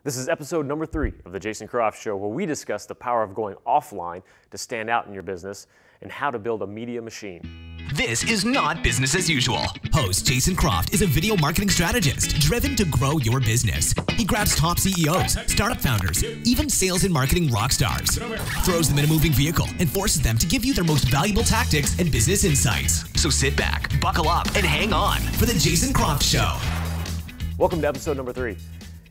This is episode number 3 of the Jason Croft Show, where we discuss the power of going offline to stand out in your business and how to build a media machine. This is not business as usual. Host Jason Croft is a video marketing strategist driven to grow your business. He grabs top CEOs, startup founders, even sales and marketing rock stars, throws them in a moving vehicle, and forces them to give you their most valuable tactics and business insights. So sit back, buckle up, and hang on for the Jason Croft Show. Welcome to episode number 3.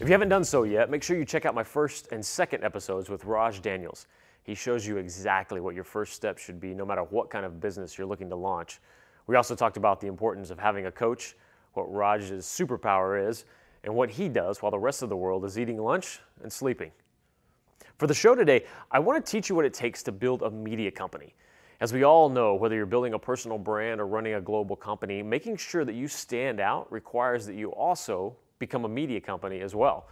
If you haven't done so yet, make sure you check out my first and second episodes with Raj Daniels. He shows you exactly what your first step should be, no matter what kind of business you're looking to launch. We also talked about the importance of having a coach, what Raj's superpower is, and what he does while the rest of the world is eating lunch and sleeping. For the show today, I want to teach you what it takes to build a media company. As we all know, whether you're building a personal brand or running a global company, making sure that you stand out requires that you also become a media company as well.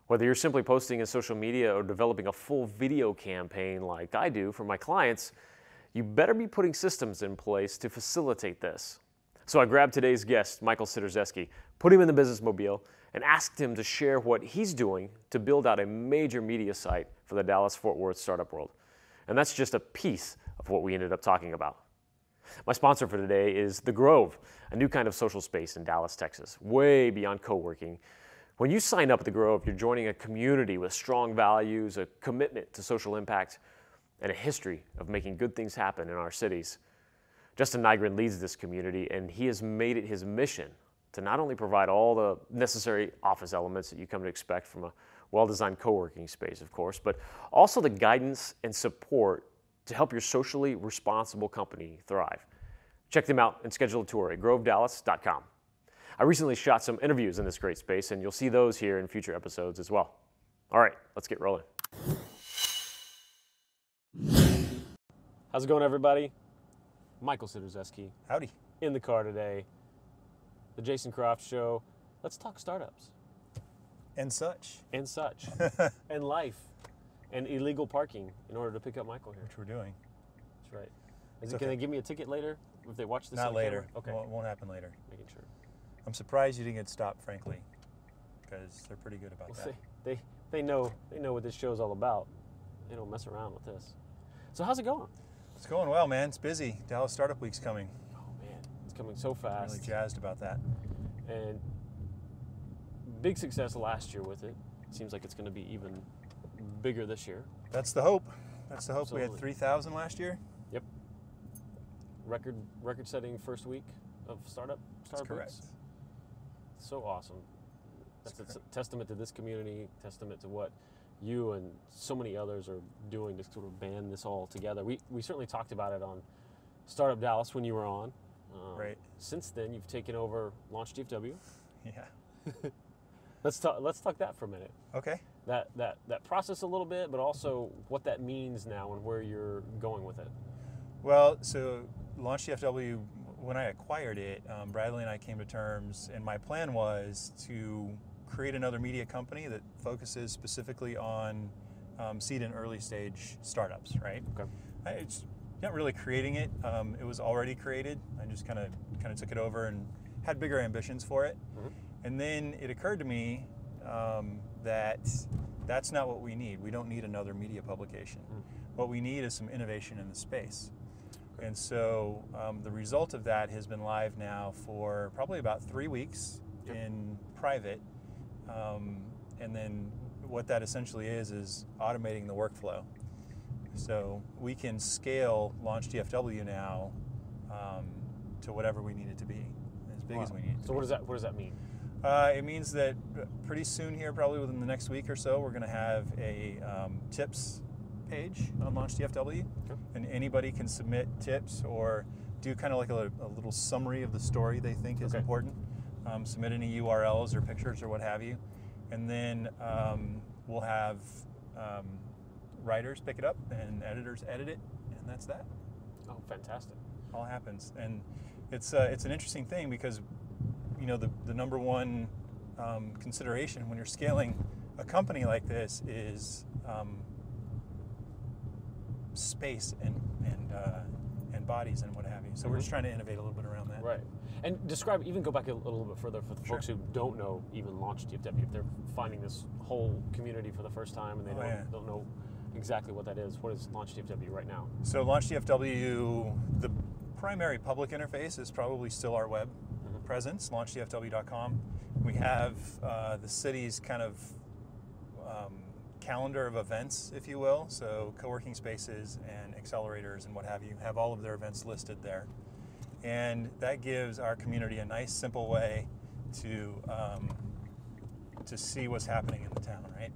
Whether you're simply posting in social media or developing a full video campaign like I do for my clients, you better be putting systems in place to facilitate this. So I grabbed today's guest, Michael Sitarzewski, put him in the business mobile, and asked him to share what he's doing to build out a major media site for the Dallas-Fort Worth startup world. And that's just a piece of what we ended up talking about. My sponsor for today is The Grove, a new kind of social space in Dallas, Texas, way beyond co-working. When you sign up at The Grove, you're joining a community with strong values, a commitment to social impact, and a history of making good things happen in our cities. Justin Nygren leads this community, and he has made it his mission to not only provide all the necessary office elements that you come to expect from a well-designed co-working space, of course, but also the guidance and support to help your socially responsible company thrive. Check them out and schedule a tour at grovedallas.com. I recently shot some interviews in this great space, and you'll see those here in future episodes as well. All right, let's get rolling. How's it going, everybody? Michael Sitarzewski. Howdy. In the car today. The Jason Croft Show. Let's talk startups. And such. And such. And life. And illegal parking in order to pick up Michael here. Which we're doing. That's right. Can they give me a ticket later if they watch this? Not later. Camera? Okay. Won't happen later. Making sure. I'm surprised you didn't get stopped, frankly, because they're pretty good about that. They know what this show's all about. They don't mess around with this. So how's it going? It's going well, man. It's busy. Dallas Startup Week's coming. Oh man, it's coming so fast. I'm really jazzed about that. And big success last year with it. Seems like it's going to be even bigger this year. That's the hope. That's the hope. Absolutely. We had 3,000 last year. Yep. Record-setting first week of startup. That's correct. So awesome. That's a testament to this community, testament to what you and so many others are doing to sort of band this all together. We certainly talked about it on Startup Dallas when you were on. Right. Since then, you've taken over Launch DFW. Yeah. Let's talk that for a minute. Okay. That process a little bit, but also what that means now and where you're going with it. Well, so Launch DFW, when I acquired it, Bradley and I came to terms, and my plan was to create another media company that focuses specifically on seed and early stage startups, right? Okay. It's not really creating it. It was already created. I just kind of took it over and had bigger ambitions for it. Mm-hmm. And then it occurred to me that that's not what we need. We don't need another media publication. Mm. What we need is some innovation in the space. Okay. And so the result of that has been live now for probably about 3 weeks in private. And then what that essentially is automating the workflow. So we can scale Launch DFW now to whatever we need it to be, as big as we need it to be. So what does that mean? It means that pretty soon here, probably within the next week or so, we're going to have a tips page on Launch DFW, and anybody can submit tips or do kind of like a little summary of the story they think is important. Submit any URLs or pictures or what have you, and then we'll have writers pick it up and editors edit it, and that's that. Oh, fantastic! All happens, and it's an interesting thing because the number one consideration when you're scaling a company like this is space and and bodies and what have you. So we're just trying to innovate a little bit around that. Right. And describe, even go back a little bit further for the folks who don't know even Launch DFW. If they're finding this whole community for the first time and they don't know exactly what that is, what is Launch DFW right now? So Launch DFW, the primary public interface is probably still our web presence, launchdfw.com. We have the city's kind of calendar of events, if you will. So co-working spaces and accelerators and what have you have all of their events listed there. And that gives our community a nice, simple way to see what's happening in the town, right?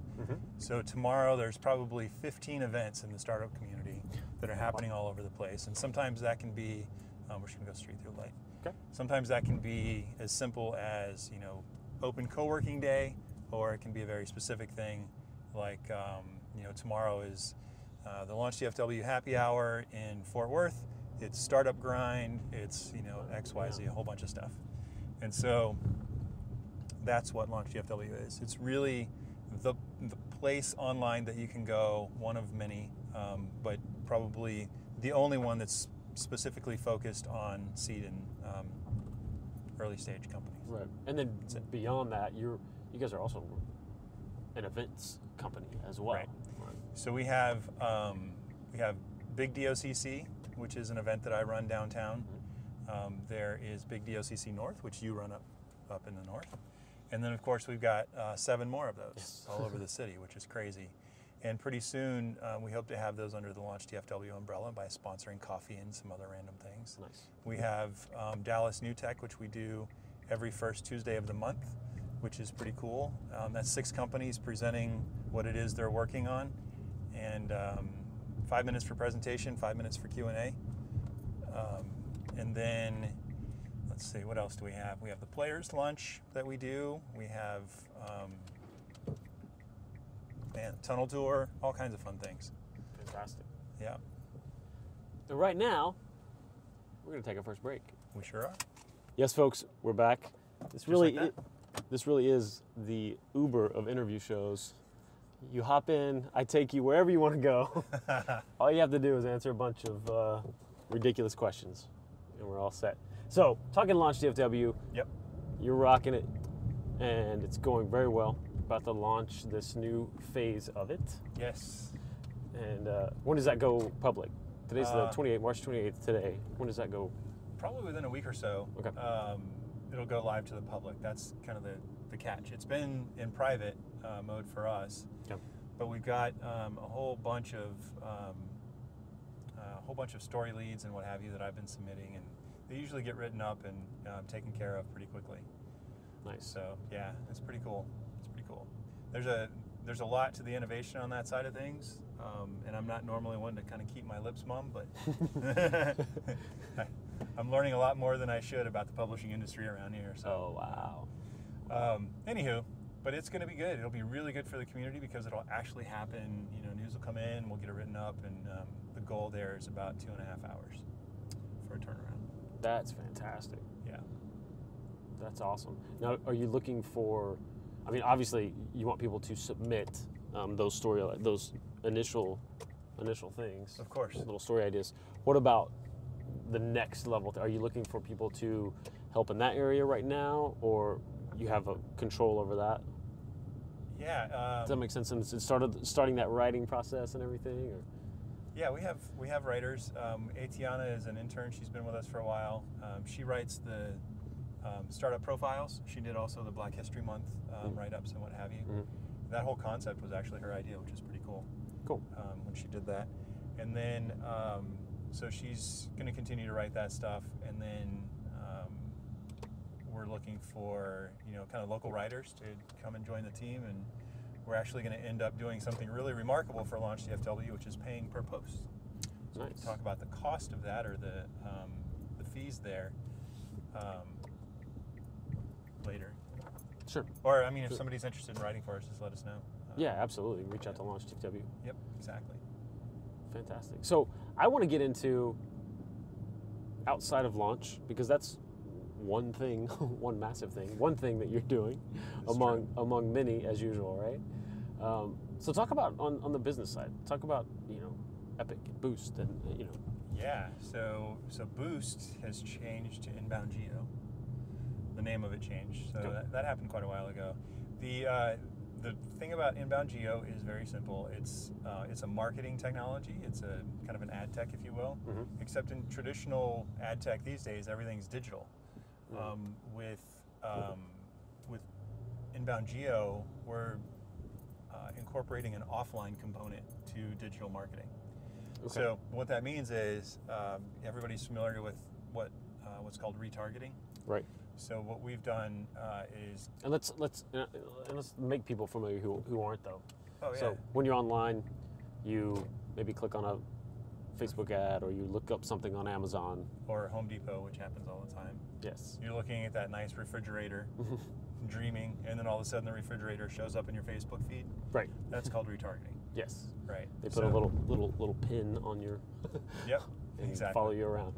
So tomorrow there's probably 15 events in the startup community that are happening all over the place. And sometimes that can be, we're just gonna go straight through the light. Okay. Sometimes that can be as simple as, you know, open co-working day, or it can be a very specific thing like, you know, tomorrow is the Launch DFW happy hour in Fort Worth. It's startup grind, it's, you know, XYZ, a whole bunch of stuff. And so that's what Launch DFW is. It's really the place online that you can go, one of many, but probably the only one that's specifically focused on seed and early stage companies. Right. And then beyond that, you guys are also an events company as well. Right. So we have Big DOCC, which is an event that I run downtown. There is Big DOCC North, which you run up in the north. And then of course we've got 7 more of those all over the city, which is crazy. And pretty soon we hope to have those under the Launch DFW umbrella by sponsoring coffee and some other random things. Nice. We have Dallas New Tech, which we do every first Tuesday of the month, which is pretty cool. That's 6 companies presenting what it is they're working on. And 5 minutes for presentation, 5 minutes for Q&A. And then, let's see, what else do we have? We have the players lunch that we do. We have tunnel tour, all kinds of fun things. Fantastic. Yeah. And right now, we're going to take our first break. We sure are. Yes, folks, we're back. This really is the Uber of interview shows. You hop in, I take you wherever you want to go. All you have to do is answer a bunch of ridiculous questions, and we're all set. So, talking Launch DFW, Yep. You're rocking it, and it's going very well. About to launch this new phase of it. Yes. And when does that go public? Today's the 28th, March 28th today. When does that go? Probably within a week or so. Okay. It'll go live to the public. That's kind of the catch. It's been in private mode for us, but we've got a whole bunch of story leads and what have you that I've been submitting, and they usually get written up and taken care of pretty quickly. Nice. So yeah, it's pretty cool. It's pretty cool. There's a lot to the innovation on that side of things, and I'm not normally one to kind of keep my lips mum, but I'm learning a lot more than I should about the publishing industry around here. So. Oh, wow. Anywho, but it's going to be good. It'll be really good for the community because it'll actually happen. You know, news will come in, we'll get it written up, and the goal there is about 2.5 hours for a turnaround. That's fantastic. Yeah. That's awesome. Now, are you looking for, I mean, obviously you want people to submit those initial things. Of course. Little story ideas. What about the next level? Are you looking for people to help in that area right now, or you have a control over that? Yeah. Does that make sense? And starting that writing process and everything? Or? Yeah, we have writers. Atiana is an intern. She's been with us for a while. She writes the startup profiles. She did also the Black History Month write-ups and what have you. That whole concept was actually her idea, which is pretty cool. Cool. When she did that. And then, so she's going to continue to write that stuff. And then we're looking for, kind of local writers to come and join the team. And we're actually going to end up doing something really remarkable for Launch DFW, which is paying per post. So nice. we can talk about the cost of that or the fees there later. Sure. Or, I mean, if somebody's interested in writing for us, just let us know. Yeah, absolutely. Reach out to Launch DFW. Yep, exactly. Fantastic. So I want to get into outside of Launch, because that's one thing, one massive thing, one thing that you're doing among many, as usual, right? So talk about on the business side. Talk about Epic and Boost and Yeah, so Boost has changed to Inbound Geo. The name of it changed, so that happened quite a while ago. The thing about Inbound Geo is very simple. It's a marketing technology. It's a kind of an ad tech, if you will. Except in traditional ad tech these days, everything's digital. With Inbound Geo, we're incorporating an offline component to digital marketing. Okay. So what that means is everybody's familiar with what's called retargeting. Right. So what we've done is, And let's make people familiar who aren't though. oh yeah, So when you're online, you maybe click on a Facebook ad or you look up something on Amazon. or Home Depot, which happens all the time. Yes. You're looking at that nice refrigerator, dreaming, and then all of a sudden the refrigerator shows up in your Facebook feed. Right. That's called retargeting. Yes. Right. They put a little pin on your Yep. and Exactly. follow you around.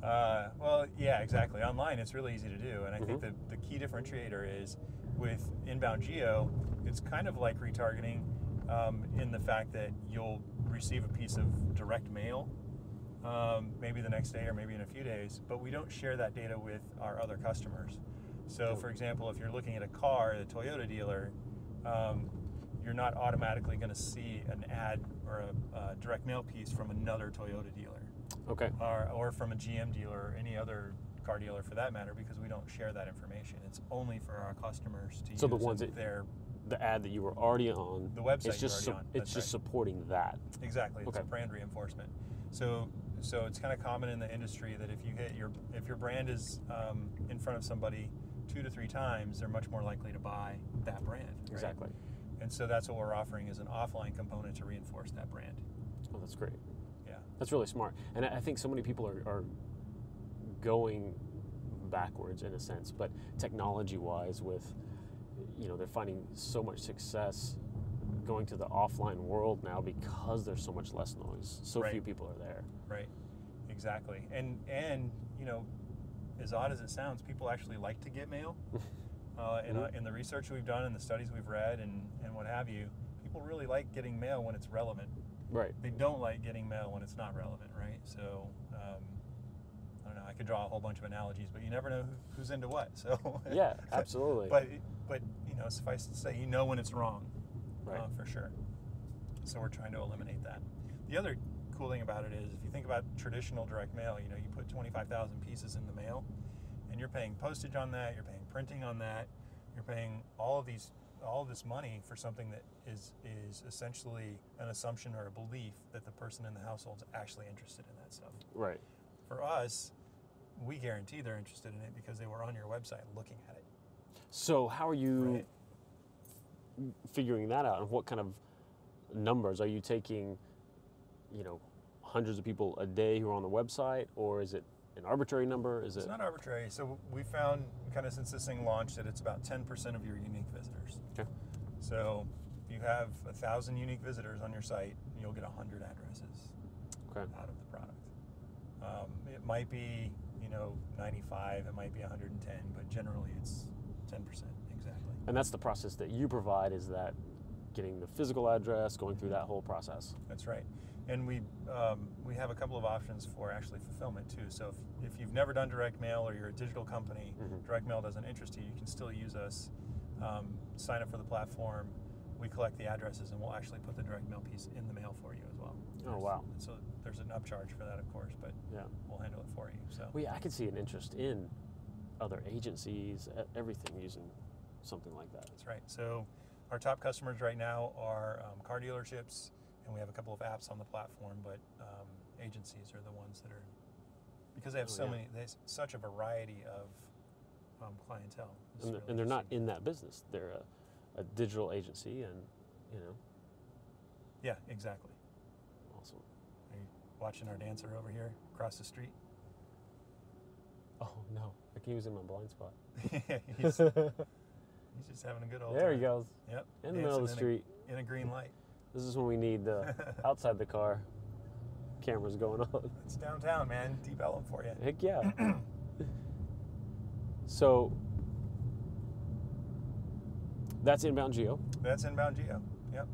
Well, yeah, exactly. Online, it's really easy to do, and I think the key differentiator is with Inbound Geo, it's kind of like retargeting in the fact that you'll receive a piece of direct mail, maybe the next day or maybe in a few days, but we don't share that data with our other customers. So, for example, if you're looking at a car at a Toyota dealer, you're not automatically going to see an ad or a direct mail piece from another Toyota dealer. Okay. Or from a GM dealer or any other car dealer for that matter, because we don't share that information. It's only for our customers to use. So the ones in their the ad that you were already on, the website it's just you're already on. it's That's just right. supporting that. Exactly. It's Okay. a brand reinforcement. So it's kind of common in the industry that if your brand is in front of somebody 2 to 3 times, they're much more likely to buy that brand. Right? Exactly. And so that's what we're offering is an offline component to reinforce that brand. Oh, that's great. Yeah. That's really smart. And I think so many people are going backwards in a sense, but technology-wise with, they're finding so much success going to the offline world now because there's so much less noise. So Right. few people are there. Right. Exactly. And as odd as it sounds, people actually like to get mail. In the research we've done and the studies we've read and what have you, people really like getting mail when it's relevant. Right. They don't like getting mail when it's not relevant, right? So, I don't know, I could draw a whole bunch of analogies, but you never know who's into what, so. Yeah, absolutely. But suffice to say, when it's wrong, Right. for sure. So we're trying to eliminate that. The other cool thing about it is, if you think about traditional direct mail, you put 25,000 pieces in the mail, and you're paying postage on that, you're paying printing on that, you're paying all of this money for something that is essentially an assumption or a belief that the person in the household's actually interested in that stuff. Right. For us, we guarantee they're interested in it because they were on your website looking at it. So how are you Right. figuring that out, and what kind of numbers are you taking? Hundreds of people a day who are on the website, or is it an arbitrary number? It's not arbitrary. So we found, kind of since this thing launched, that it's about 10% of your unique visitors. Okay. So if you have 1,000 unique visitors on your site, you'll get 100 addresses Okay. out of the product. It might be, 95, it might be 110, but generally it's 10%, exactly. And that's the process that you provide, is that getting the physical address, going through that whole process. That's right. And we have a couple of options for actually fulfillment too. So if you've never done direct mail or you're a digital company, direct mail doesn't interest you, you can still use us, sign up for the platform, we collect the addresses, and we'll actually put the direct mail piece in the mail for you as well. Oh, wow. So there's an upcharge for that, of course, but Yeah. we'll handle it for you. So Well, yeah, I could see an interest in other agencies, everything using something like that. that's right. So our top customers right now are car dealerships, and we have a couple of apps on the platform, but agencies are the ones that are, because they have they have such a variety of clientele. It's And, really and they're not interesting. in that business. They're a digital agency, and Yeah, exactly. awesome. Are you watching our dancer over here across the street? Oh no, I can use it in my blind spot. he's just having a good old There time. he goes, Yep. in the middle of the dancing street. in a green light. This is when we need outside the car cameras going on. It's downtown, man. Deep Ellum for you. Heck yeah. So that's Inbound Geo. That's Inbound Geo. Yep.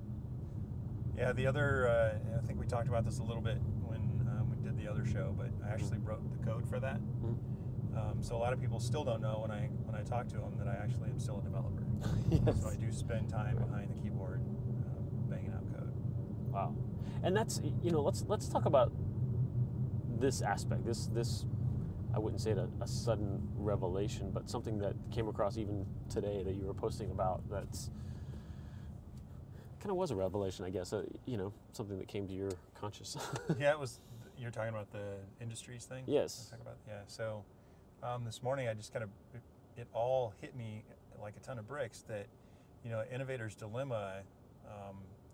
Yeah, the other, I think we talked about this a little bit when we did the other show, but I actually wrote the code for that. So a lot of people still don't know when I talk to them that I actually am still a developer. Yes. So I do spend time behind the keyboard banging out code. Wow. And that's, let's talk about this aspect. This I wouldn't say it a sudden revelation, but something that came across even today that you were posting about that's kind of was a revelation, I guess. Something that came to your conscious. Yeah, it was. You're talking about the industries thing? Yes. Yeah. So this morning I just it all hit me like a ton of bricks that, innovator's dilemma.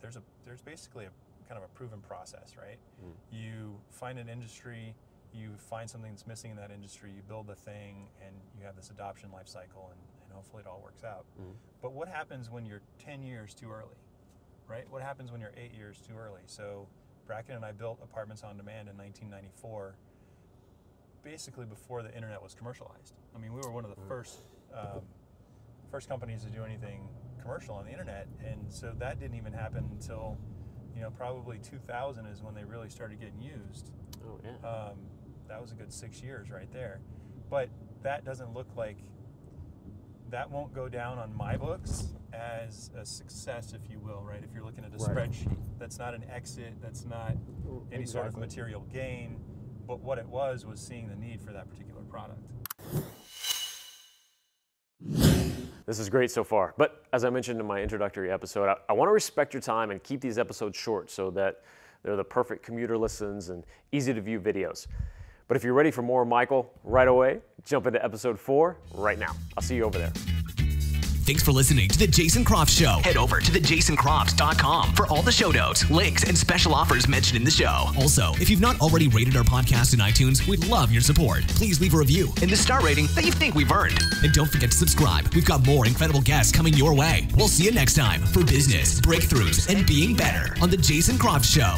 There's basically a kind of a proven process, right? You find an industry, you find something that's missing in that industry, you build the thing, and you have this adoption life cycle, and hopefully it all works out. But what happens when you're 10 years too early, right? What happens when you're 8 years too early? So Bracken and I built Apartments on Demand in 1994, basically before the internet was commercialized. I mean, we were one of the first companies to do anything commercial on the internet, and so that didn't even happen until probably 2000 is when they really started getting used. Oh yeah. That was a good 6 years right there. But that doesn't look like, that won't go down on my books as a success, if you will, right? If you're looking at a spreadsheet, that's not an exit, that's not any sort of material gain, but what it was seeing the need for that particular product. This is great so far, but as I mentioned in my introductory episode, I want to respect your time and keep these episodes short so that they're the perfect commuter listens and easy to view videos. But if you're ready for more Michael right away, jump into episode 4 right now. I'll see you over there. Thanks for listening to The Jason Croft Show. Head over to thejasonCroft.com for all the show notes, links, and special offers mentioned in the show. Also, if you've not already rated our podcast in iTunes, we'd love your support. Please leave a review and the star rating that you think we've earned. And don't forget to subscribe. We've got more incredible guests coming your way. We'll see you next time for business, breakthroughs, and being better on The Jason Croft Show.